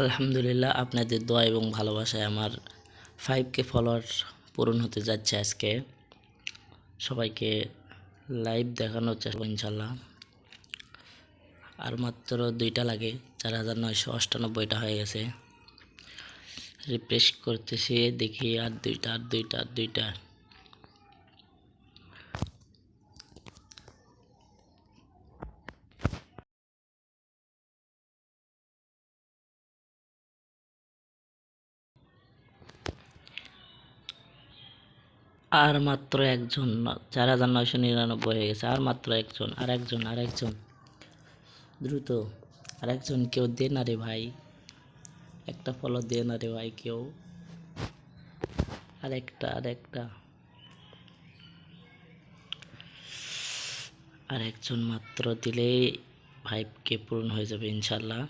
আলহামদুলিল্লাহ, আপনাদের দোয়া এবং ভালোবাসায় আমার 5K ফলোয়ার পূরণ হতে যাচ্ছে আজকে। সবাইকে লাইভ দেখানোর চেষ্টা করব ইনশাল্লাহ। আর মাত্র 2টা লাগে, 4998টা হয়ে গেছে। রিফ্রেশ করতেছি, দেখি আর 2টা। আর মাত্র একজন, 4999 হয়ে গেছে। আর মাত্র একজন, আর একজন দ্রুত, আর একজন কেউ দে না রে ভাই, একটা ফলো দে না রে ভাই কেউ। আর একজন মাত্র দিলেই 5K পূরণ হয়ে যাবে ইনশাল্লাহ।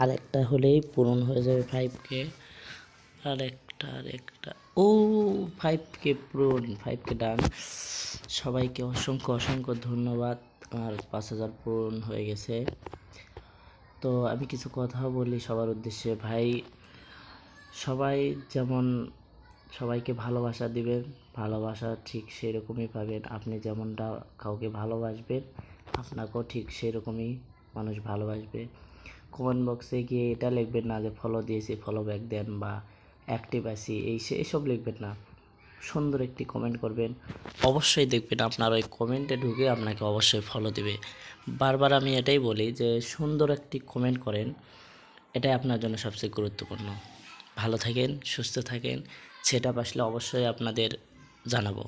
আরেকটা হলেই পূরণ হয়ে যাবে 5K। আরেকটা ও 5K পূরণ, 5K ডান। সবাইকে অসংখ্য ধন্যবাদ। আমার 5000 পূরণ হয়ে গেছে। তো আমি কিছু কথা বলি সবার উদ্দেশ্যে। ভাই, সবাই যেমন সবাইকে ভালোবাসা দিবেন, ভালোবাসা ঠিক সেরকমই পাবেন। আপনি যেমনটা কাউকে ভালোবাসবেন, আপনাকেও ঠিক সেরকমই মানুষ ভালোবাসবে। কমেন্ট বক্সে গিয়ে এটা লিখবেন না যে ফলো দিয়েছি, ফলো ব্যাক দেন, বা অ্যাক্টিভ আছি, এসব লিখবেন না। সুন্দর একটি কমেন্ট করবেন, অবশ্যই দেখবেন আপনার ওই কমেন্টে ঢুকে আপনাকে অবশ্যই ফলো দেবে। বারবার আমি এটাই বলি যে সুন্দর একটি কমেন্ট করেন, এটাই আপনার জন্য সবচেয়ে গুরুত্বপূর্ণ। ভালো থাকেন, সুস্থ থাকেন। সেটা আসলে অবশ্যই আপনাদের জানাবো।